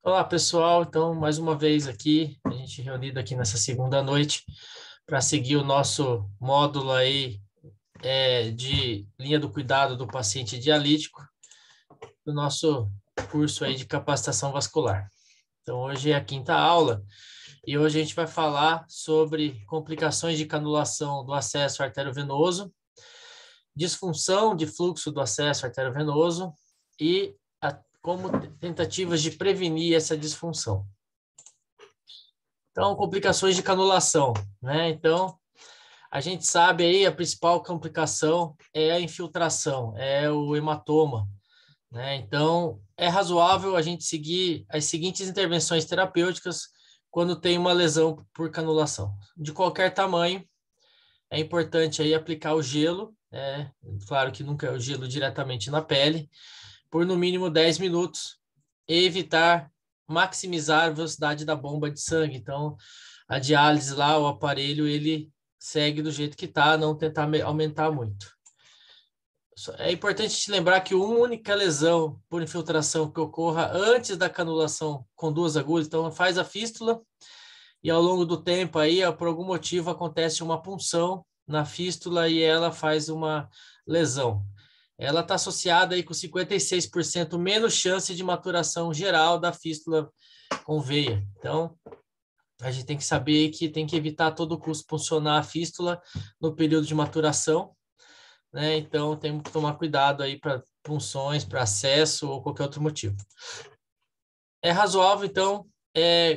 Olá, pessoal. Então, mais uma vez aqui, a gente reunido aqui nessa segunda noite para seguir o nosso módulo aí de linha do cuidado do paciente dialítico, do nosso curso aí de capacitação vascular. Então, hoje é a quinta aula e hoje a gente vai falar sobre complicações de canulação do acesso arteriovenoso, disfunção de fluxo do acesso arteriovenoso e como tentativas de prevenir essa disfunção. Então, complicações de canulação, né? Então, a gente sabe aí a principal complicação é a infiltração, é o hematoma, né? Então, é razoável a gente seguir as seguintes intervenções terapêuticas quando tem uma lesão por canulação. De qualquer tamanho, é importante aí aplicar o gelo, claro que nunca é o gelo diretamente na pele, por no mínimo 10 minutos, e evitar maximizar a velocidade da bomba de sangue. Então, a diálise lá, o aparelho, ele segue do jeito que está, não tentar aumentar muito. É importante te lembrar que uma única lesão por infiltração que ocorra antes da canulação com duas agulhas, então faz a fístula e ao longo do tempo aí, por algum motivo, acontece uma punção na fístula e ela faz uma lesão. Ela está associada aí com 56% menos chance de maturação geral da fístula com veia. Então, a gente tem que saber que tem que evitar a todo custo puncionar a fístula no período de maturação, né? Então, temos que tomar cuidado aí para punções, para acesso ou qualquer outro motivo. É razoável, então,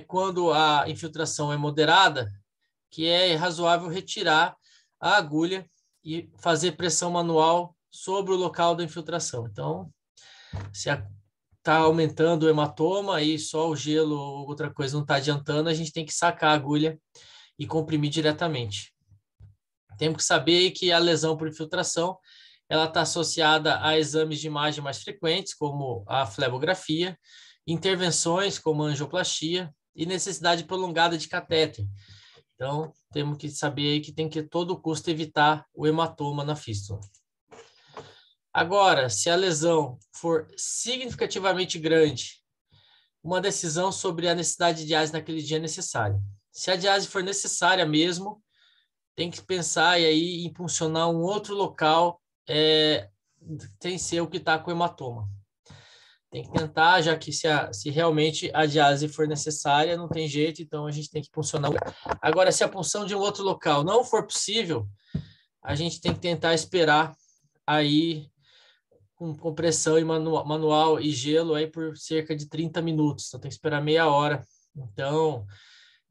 quando a infiltração é moderada, que é razoável retirar a agulha e fazer pressão manual sobre o local da infiltração. Então, se está aumentando o hematoma e só o gelo ou outra coisa não está adiantando, a gente tem que sacar a agulha e comprimir diretamente. Temos que saber que a lesão por infiltração ela está associada a exames de imagem mais frequentes, como a flebografia, intervenções como a angioplastia e necessidade prolongada de catéter. Então, temos que saber que tem que, a todo custo, evitar o hematoma na fístula. Agora, se a lesão for significativamente grande, uma decisão sobre a necessidade de diálise naquele dia é necessária. Se a diálise for necessária mesmo, tem que pensar aí em puncionar um outro local sem ser o que está com hematoma. Tem que tentar, já que se realmente a diálise for necessária, não tem jeito, então a gente tem que puncionar. Agora, se a punção de um outro local não for possível, a gente tem que tentar esperar aí com compressão e manual e gelo aí por cerca de 30 minutos. Então, tem que esperar meia hora. Então,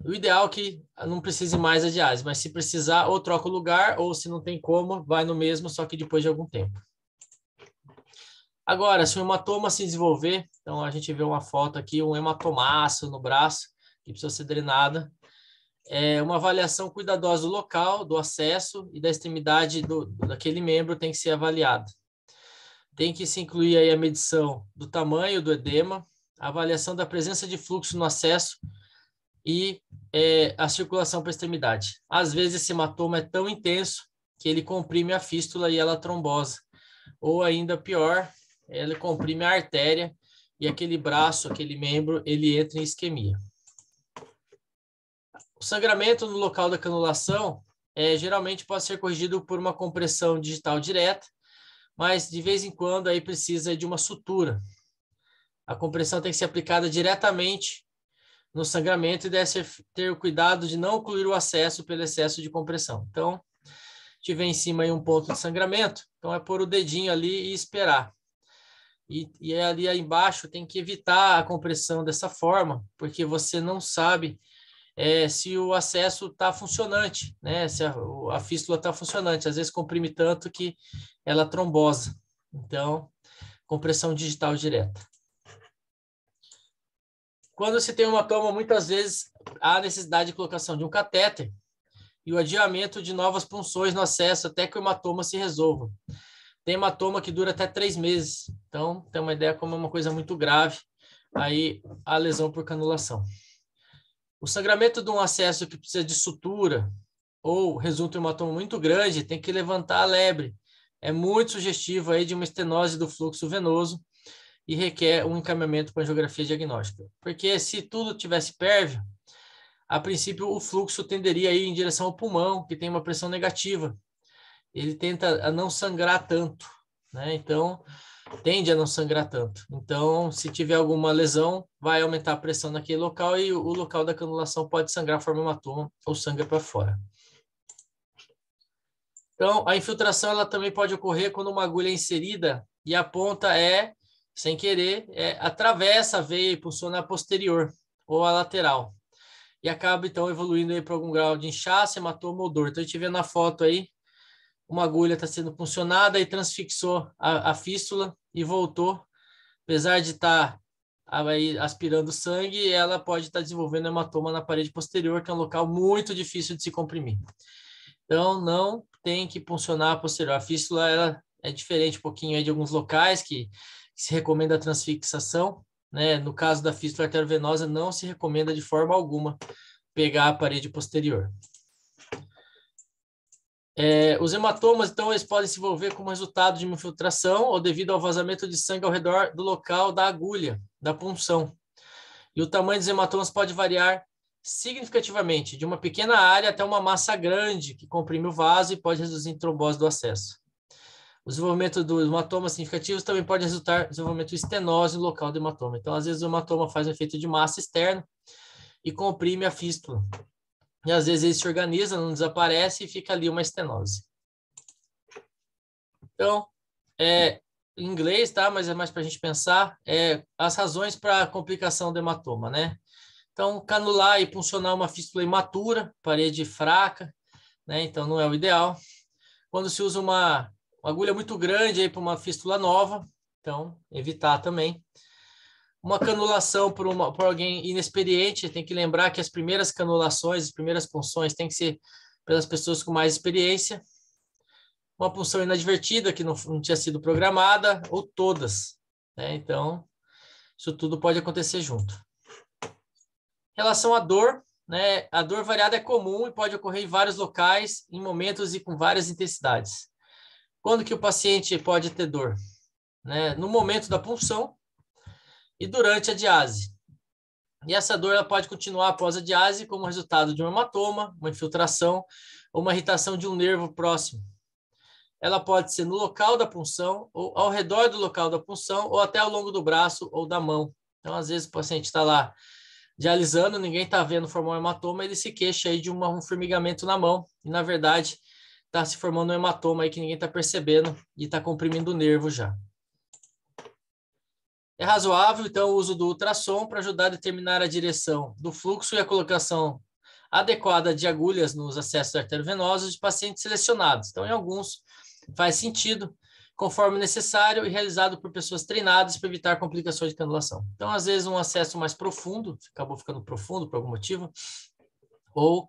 o ideal é que não precise mais a diálise, mas se precisar, ou troca o lugar, ou se não tem como, vai no mesmo, só que depois de algum tempo. Agora, se o hematoma se desenvolver, então a gente vê uma foto aqui, um hematomaço no braço, que precisa ser drenada. Uma avaliação cuidadosa do local, do acesso e da extremidade daquele membro tem que ser avaliada. Tem que se incluir aí a medição do tamanho do edema, a avaliação da presença de fluxo no acesso e a circulação para a extremidade. Às vezes esse hematoma é tão intenso que ele comprime a fístula e ela trombosa. Ou ainda pior, ele comprime a artéria e aquele braço, aquele membro, ele entra em isquemia. O sangramento no local da canulação geralmente pode ser corrigido por uma compressão digital direta, mas de vez em quando aí precisa de uma sutura. A compressão tem que ser aplicada diretamente no sangramento e deve ter o cuidado de não ocluir o acesso pelo excesso de compressão. Então, tiver em cima aí um ponto de sangramento, então é pôr o dedinho ali e esperar. E ali embaixo tem que evitar a compressão dessa forma, porque você não sabe se o acesso está funcionante, né? Se a fístula está funcionante. Às vezes comprime tanto que ela trombosa. Então, compressão digital direta. Quando se tem um hematoma, muitas vezes há necessidade de colocação de um catéter e o adiamento de novas punções no acesso até que o hematoma se resolva. Tem hematoma que dura até 3 meses. Então, tem uma ideia como é uma coisa muito grave aí a lesão por canulação. O sangramento de um acesso que precisa de sutura ou resulta em um hematoma muito grande, tem que levantar a lebre. É muito sugestivo aí de uma estenose do fluxo venoso e requer um encaminhamento para angiografia diagnóstica. Porque se tudo tivesse pérvio, a princípio o fluxo tenderia a ir em direção ao pulmão, que tem uma pressão negativa. Ele tenta a não sangrar tanto, né? Então, tende a não sangrar tanto. Então, se tiver alguma lesão, vai aumentar a pressão naquele local e o local da canulação pode sangrar, formar hematoma ou sangue para fora. Então, a infiltração ela também pode ocorrer quando uma agulha é inserida e a ponta sem querer, atravessa a veia e pulsona a posterior ou a lateral. E acaba, então, evoluindo para algum grau de inchaço, hematoma ou dor. Então, a gente vê na foto aí, uma agulha está sendo puncionada e transfixou a fístula e voltou. Apesar de estar aspirando sangue, ela pode estar desenvolvendo hematoma na parede posterior, que é um local muito difícil de se comprimir. Então, não tem que puncionar a posterior. A fístula ela é diferente um pouquinho aí de alguns locais que se recomenda a transfixação, né? No caso da fístula arteriovenosa, não se recomenda de forma alguma pegar a parede posterior. Os hematomas, então, eles podem se envolver como resultado de uma infiltração ou devido ao vazamento de sangue ao redor do local da agulha, da punção. E o tamanho dos hematomas pode variar significativamente, de uma pequena área até uma massa grande que comprime o vaso e pode reduzir a trombose do acesso. O desenvolvimento dos hematomas significativos também pode resultar no desenvolvimento de estenose no local do hematoma. Então, às vezes, o hematoma faz um efeito de massa externa e comprime a fístula. E às vezes ele se organiza, não desaparece e fica ali uma estenose. Então, em inglês, tá? Mas é mais para a gente pensar, as razões para a complicação do hematoma, né? Então, canular e puncionar uma fístula imatura, parede fraca, né? Então não é o ideal. Quando se usa uma agulha muito grande aí para uma fístula nova, então evitar também. Uma canulação por alguém inexperiente, tem que lembrar que as primeiras canulações, as primeiras punções tem que ser pelas pessoas com mais experiência. Uma punção inadvertida, que não tinha sido programada, ou todas, né? Então, isso tudo pode acontecer junto. Em relação à dor, né? A dor variada é comum e pode ocorrer em vários locais, em momentos e com várias intensidades. Quando que o paciente pode ter dor? Né? No momento da punção, e durante a diase. E essa dor ela pode continuar após a diase como resultado de um hematoma, uma infiltração ou uma irritação de um nervo próximo. Ela pode ser no local da punção, ou ao redor do local da punção, ou até ao longo do braço ou da mão. Então, às vezes, o paciente está lá dialisando, ninguém está vendo formar um hematoma, ele se queixa aí de um formigamento na mão. E, na verdade, está se formando um hematoma aí que ninguém está percebendo e está comprimindo o nervo já. É razoável, então, o uso do ultrassom para ajudar a determinar a direção do fluxo e a colocação adequada de agulhas nos acessos arteriovenosos de pacientes selecionados. Então, em alguns, faz sentido, conforme necessário e realizado por pessoas treinadas para evitar complicações de canulação. Então, às vezes, um acesso mais profundo, acabou ficando profundo por algum motivo, ou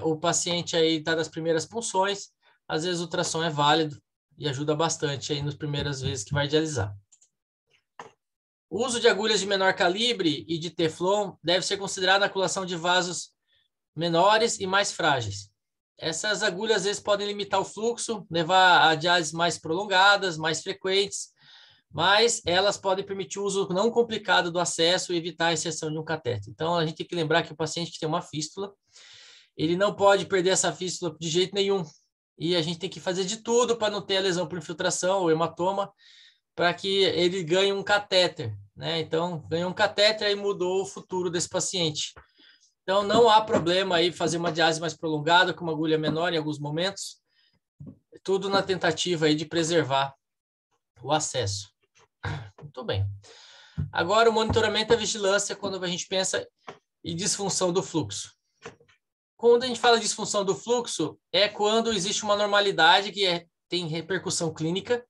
o paciente aí está nas primeiras punções, às vezes o ultrassom é válido e ajuda bastante aí nas primeiras vezes que vai dialisar. O uso de agulhas de menor calibre e de teflon deve ser considerado na colação de vasos menores e mais frágeis. Essas agulhas, às vezes, podem limitar o fluxo, levar a diálises mais prolongadas, mais frequentes, mas elas podem permitir o uso não complicado do acesso e evitar a inserção de um catéter. Então, a gente tem que lembrar que o paciente que tem uma fístula, ele não pode perder essa fístula de jeito nenhum. E a gente tem que fazer de tudo para não ter a lesão por infiltração ou hematoma, para que ele ganhe um catéter, né? Então, ganhou um catéter e mudou o futuro desse paciente. Então, não há problema aí fazer uma diálise mais prolongada com uma agulha menor em alguns momentos, tudo na tentativa aí de preservar o acesso. Muito bem. Agora, o monitoramento e a vigilância quando a gente pensa em disfunção do fluxo. Quando a gente fala de disfunção do fluxo, é quando existe uma normalidade que tem repercussão clínica,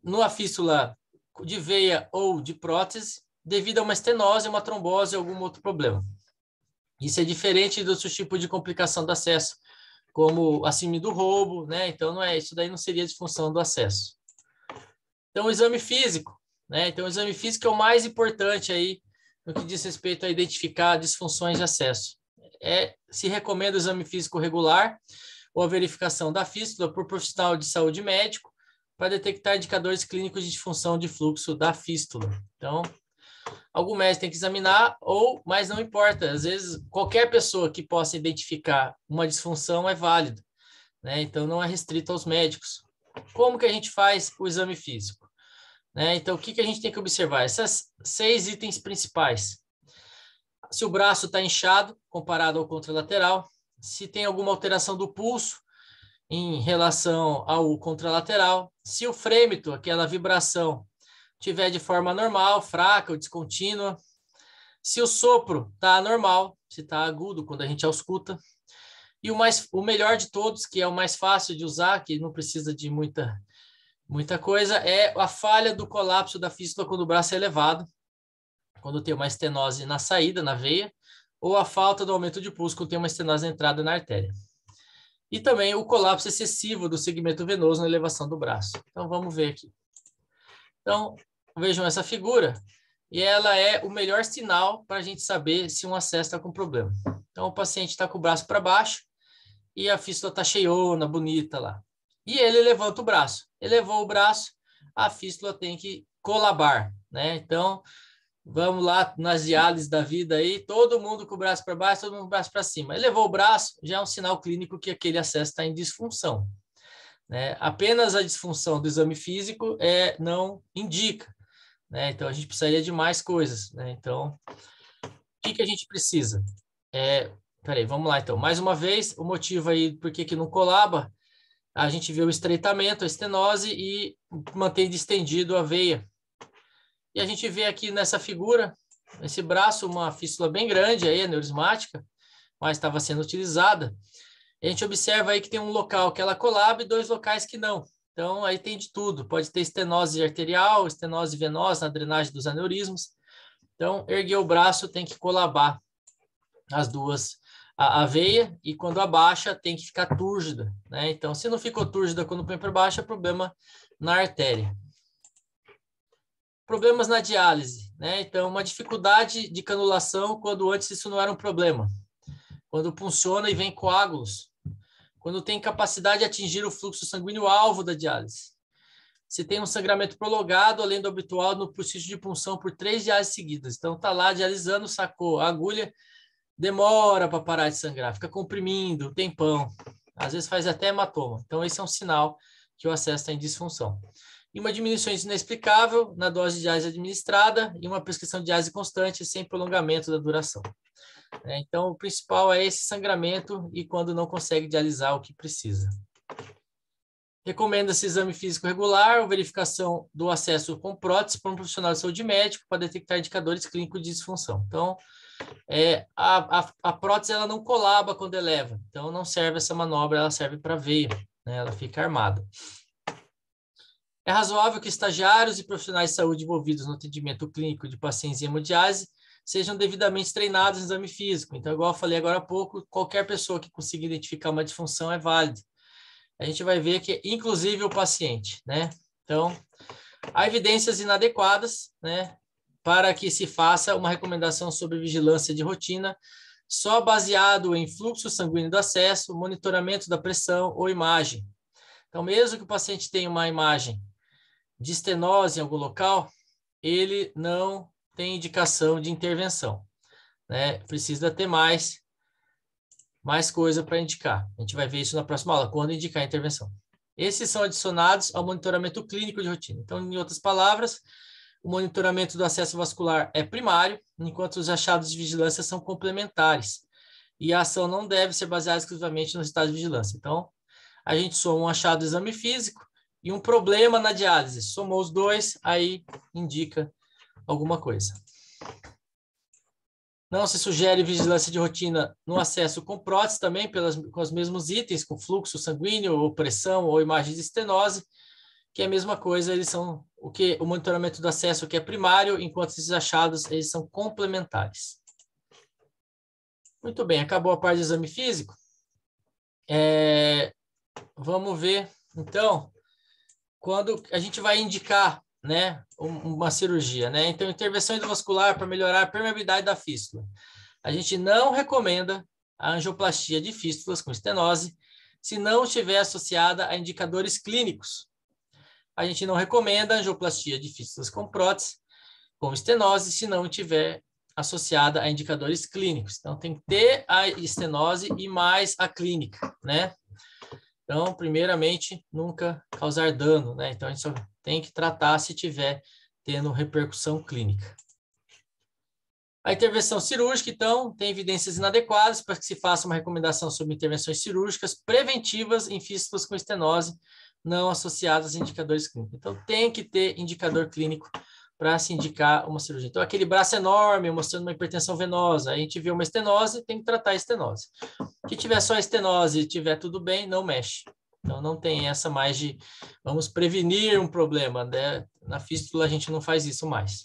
numa fístula de veia ou de prótese, devido a uma estenose, uma trombose ou algum outro problema. Isso é diferente do seu tipo de complicação do acesso, como a síndrome do roubo, né? Então, isso daí não seria disfunção do acesso. Então, o exame físico, né? Então, o exame físico é o mais importante aí no que diz respeito a identificar disfunções de acesso. Se recomenda o exame físico regular ou a verificação da fístula por profissional de saúde médico para detectar indicadores clínicos de disfunção de fluxo da fístula. Então, algum médico tem que examinar, mas não importa. Às vezes, qualquer pessoa que possa identificar uma disfunção é válido, né? Então, não é restrito aos médicos. Como que a gente faz o exame físico? Né? Então, o que a gente tem que observar? Essas 6 itens principais. Se o braço está inchado, comparado ao contralateral, se tem alguma alteração do pulso em relação ao contralateral, se o frêmito, aquela vibração, tiver de forma normal, fraca ou descontínua, se o sopro está anormal, se está agudo quando a gente ausculta, e o melhor de todos, que é o mais fácil de usar, que não precisa de muita coisa, é a falha do colapso da fístula quando o braço é elevado, quando tem uma estenose na saída, na veia, ou a falta do aumento de pulso quando tem uma estenose na entrada na artéria. E também o colapso excessivo do segmento venoso na elevação do braço. Então, vamos ver aqui. Então, vejam essa figura, e ela é o melhor sinal para a gente saber se um acesso está com problema. Então, o paciente está com o braço para baixo e a fístula está cheiona, bonita lá. E ele levanta o braço. Elevou o braço, a fístula tem que colabar, né? Então, vamos lá nas diálises da vida aí, todo mundo com o braço para baixo, todo mundo com o braço para cima. Ele levou o braço, já é um sinal clínico que aquele acesso está em disfunção. Né? Apenas a disfunção do exame físico não indica. Né? Então, a gente precisaria de mais coisas. Né? Então, o que a gente precisa? Peraí, vamos lá então. Mais uma vez, o motivo aí por que não colaba, a gente vê o estreitamento, a estenose e mantém distendido a veia. E a gente vê aqui nessa figura, esse braço, uma fístula bem grande, aí, aneurismática, mas estava sendo utilizada. A gente observa aí que tem um local que ela colaba e 2 locais que não. Então, aí tem de tudo. Pode ter estenose arterial, estenose venosa na drenagem dos aneurismos. Então, erguer o braço tem que colabar as duas, a veia, e quando abaixa tem que ficar túrgida. Né? Então, se não ficou túrgida quando põe para baixo, é problema na artéria. Problemas na diálise, né? Então, uma dificuldade de canulação quando antes isso não era um problema. Quando funciona e vem coágulos. Quando tem capacidade de atingir o fluxo sanguíneo alvo da diálise. Se tem um sangramento prolongado, além do habitual, no processo de punção por 3 diálises seguidas. Então, está lá dialisando, sacou a agulha, demora para parar de sangrar, fica comprimindo, tempão. Às vezes faz até hematoma. Então, esse é um sinal que o acesso está em disfunção. E uma diminuição inexplicável na dose de diálise administrada e uma prescrição de diálise constante sem prolongamento da duração. Então, o principal é esse sangramento e quando não consegue dialisar o que precisa. Recomenda-se exame físico regular ou verificação do acesso com prótese por um profissional de saúde médico para detectar indicadores clínicos de disfunção. Então, a prótese ela não colaba quando eleva, então não serve essa manobra, ela serve para veia, né? Ela fica armada. É razoável que estagiários e profissionais de saúde envolvidos no atendimento clínico de pacientes em hemodiálise sejam devidamente treinados no exame físico. Então, igual eu falei agora há pouco, qualquer pessoa que consiga identificar uma disfunção é válida. A gente vai ver que, inclusive, o paciente, né? Então, há evidências inadequadas, né, para que se faça uma recomendação sobre vigilância de rotina só baseado em fluxo sanguíneo do acesso, monitoramento da pressão ou imagem. Então, mesmo que o paciente tenha uma imagem de estenose em algum local, ele não tem indicação de intervenção, né? Precisa ter mais coisa para indicar. A gente vai ver isso na próxima aula, quando indicar a intervenção. Esses são adicionados ao monitoramento clínico de rotina. Então, em outras palavras, o monitoramento do acesso vascular é primário, enquanto os achados de vigilância são complementares. E a ação não deve ser baseada exclusivamente no resultado de vigilância. Então, a gente soma um achado do exame físico e um problema na diálise. Somou os dois, aí indica alguma coisa. Não se sugere vigilância de rotina no acesso com prótese também, com os mesmos itens, com fluxo sanguíneo, ou pressão, ou imagem de estenose, que é a mesma coisa, eles são o monitoramento do acesso que é primário, enquanto esses achados eles são complementares. Muito bem, acabou a parte do exame físico. Vamos ver, então, quando a gente vai indicar, né, uma cirurgia, né? Então, intervenção endovascular para melhorar a permeabilidade da fístula. A gente não recomenda a angioplastia de fístulas com estenose se não estiver associada a indicadores clínicos. a gente não recomenda a angioplastia de fístulas com prótese, com estenose, se não tiver associada a indicadores clínicos. Então, tem que ter a estenose e mais a clínica, né? Então, primeiramente, nunca causar dano, né? Então, a gente só tem que tratar se tiver tendo repercussão clínica. A intervenção cirúrgica, então, tem evidências inadequadas para que se faça uma recomendação sobre intervenções cirúrgicas preventivas em fístulas com estenose não associadas a indicadores clínicos. Então, tem que ter indicador clínico para se indicar uma cirurgia. Então, aquele braço enorme mostrando uma hipertensão venosa, a gente vê uma estenose, tem que tratar a estenose. Se tiver só estenose e tiver tudo bem, não mexe. Então, não tem essa mais de vamos prevenir um problema, né? Na fístula, a gente não faz isso mais.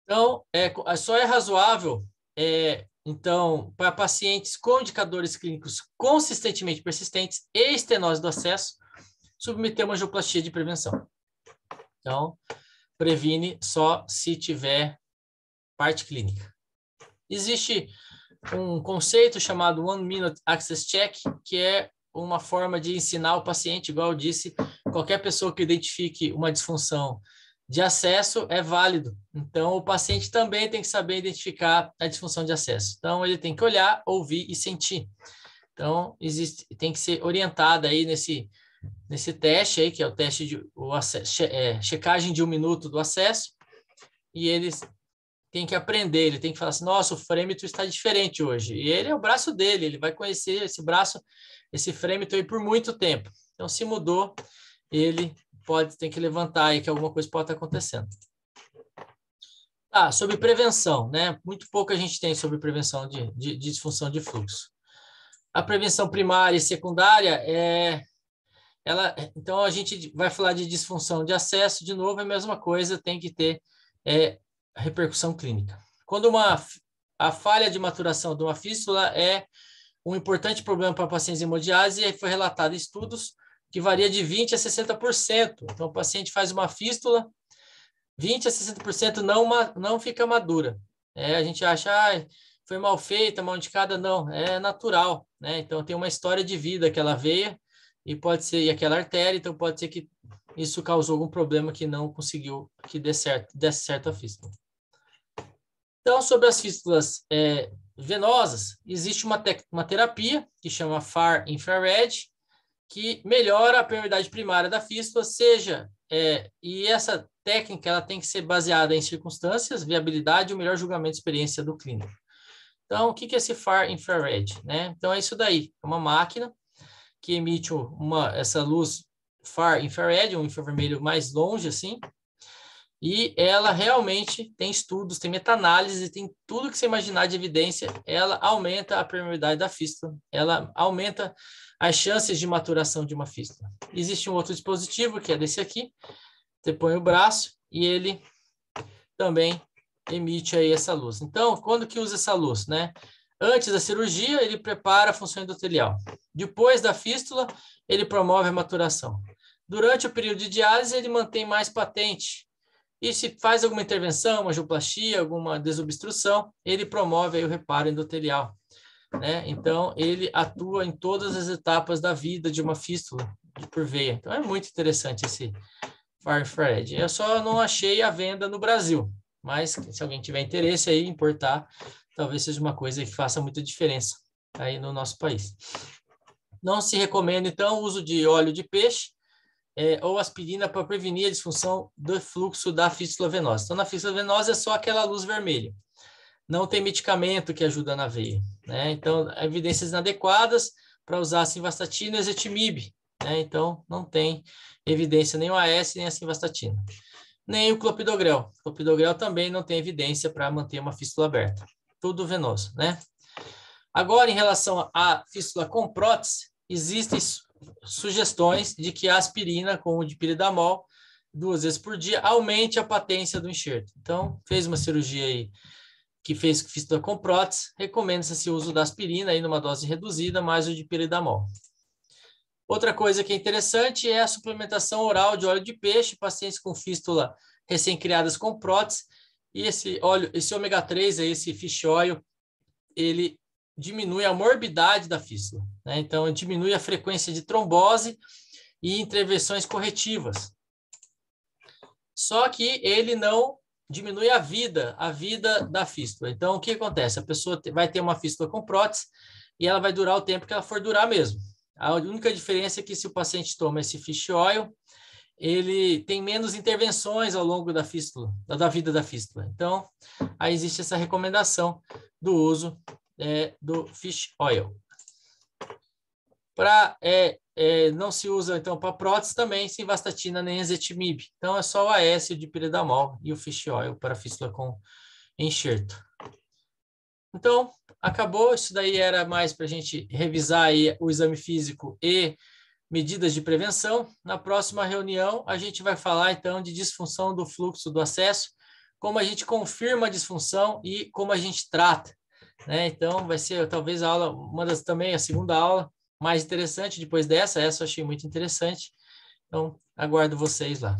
Então, só é razoável, então, para pacientes com indicadores clínicos consistentemente persistentes e estenose do acesso, submeter uma angioplastia de prevenção. Então, previne só se tiver parte clínica. Existe um conceito chamado One Minute Access Check, que é uma forma de ensinar o paciente, igual eu disse, qualquer pessoa que identifique uma disfunção de acesso é válido. Então, o paciente também tem que saber identificar a disfunção de acesso. Então, ele tem que olhar, ouvir e sentir. Então, tem que ser orientado aí nesse teste aí, que é o teste de checagem de 1 minuto do acesso, e eles têm que aprender, ele tem que falar assim, nossa, o frêmito está diferente hoje. E ele é o braço dele, ele vai conhecer esse braço, esse frêmito aí por muito tempo. Então, se mudou, ele tem que levantar aí que alguma coisa pode estar acontecendo. Sobre prevenção, né? Muito pouco a gente tem sobre prevenção de disfunção de fluxo. A prevenção primária e secundária então a gente vai falar de disfunção de acesso, de novo, é a mesma coisa, tem que ter repercussão clínica. Quando a falha de maturação de uma fístula é um importante problema para pacientes hemodiálise, e foi relatado em estudos que varia de 20% a 60%. Então, o paciente faz uma fístula, 20% a 60% não fica madura. A gente acha, foi mal feita, mal indicada, não, é natural, né? Então, tem uma história de vida aquela veia, e pode ser e aquela artéria, então pode ser que isso causou algum problema que não conseguiu que desse certo a fístula. Então, sobre as fístulas venosas, existe uma terapia que chama FAR Infrared, que melhora a permeabilidade primária da fístula, e essa técnica ela tem que ser baseada em circunstâncias, viabilidade e o melhor julgamento de experiência do clínico. Então, o que é esse FAR Infrared, né? Então, é isso daí, é uma máquina que emite essa luz FAR Infrared, um infravermelho mais longe, assim, e ela realmente tem estudos, tem meta-análise, tem tudo que você imaginar de evidência, ela aumenta a permeabilidade da fístula, ela aumenta as chances de maturação de uma fístula. Existe um outro dispositivo, que é desse aqui, você põe o braço e ele também emite aí essa luz. Então, quando que usa essa luz, né? Antes da cirurgia, ele prepara a função endotelial. Depois da fístula, ele promove a maturação. Durante o período de diálise, ele mantém mais patente. E se faz alguma intervenção, uma angioplastia, alguma desobstrução, ele promove aí o reparo endotelial, né? Então, ele atua em todas as etapas da vida de uma fístula por veia. Então, é muito interessante esse FAR Infrared. Eu só não achei a venda no Brasil, mas se alguém tiver interesse aí em importar, talvez seja uma coisa que faça muita diferença aí no nosso país. Não se recomenda, então, o uso de óleo de peixe ou aspirina para prevenir a disfunção do fluxo da fístula venosa. Então, na fístula venosa é só aquela luz vermelha. Não tem medicamento que ajuda na veia, né? Então, evidências inadequadas para usar a simvastatina e ezetimibe, né? Então, não tem evidência nem o AS, nem a simvastatina. Nem o clopidogrel. O clopidogrel também não tem evidência para manter uma fístula aberta. Tudo venoso, né? Agora, em relação à fístula com prótese, existem sugestões de que a aspirina com o dipiridamol 2 vezes por dia aumente a patência do enxerto. Então, fez uma cirurgia aí que fez fístula com prótese, recomenda-se o uso da aspirina aí numa dose reduzida, mais o dipiridamol. Outra coisa que é interessante é a suplementação oral de óleo de peixe, pacientes com fístula recém-criadas com prótese, e esse ômega 3, esse fish oil, ele diminui a morbidade da fístula, né? Então, diminui a frequência de trombose e intervenções corretivas. Só que ele não diminui a vida da fístula. Então, o que acontece? A pessoa vai ter uma fístula com prótese e ela vai durar o tempo que ela for durar mesmo. A única diferença é que se o paciente toma esse fish oil, ele tem menos intervenções ao longo da fístula, da vida da fístula. Então, aí existe essa recomendação do uso do fish oil. Não se usa, então, para prótese também, simvastatina nem ezetimibe. Então, é só o AS, o dipiridamol e o fish oil para fístula com enxerto. Então, acabou. Isso daí era mais para a gente revisar aí o exame físico e medidas de prevenção. Na próxima reunião, a gente vai falar, então, de disfunção do fluxo do acesso, como a gente confirma a disfunção e como a gente trata, né? Então, vai ser talvez a aula, também a segunda aula mais interessante depois dessa. Essa eu achei muito interessante. Então, aguardo vocês lá.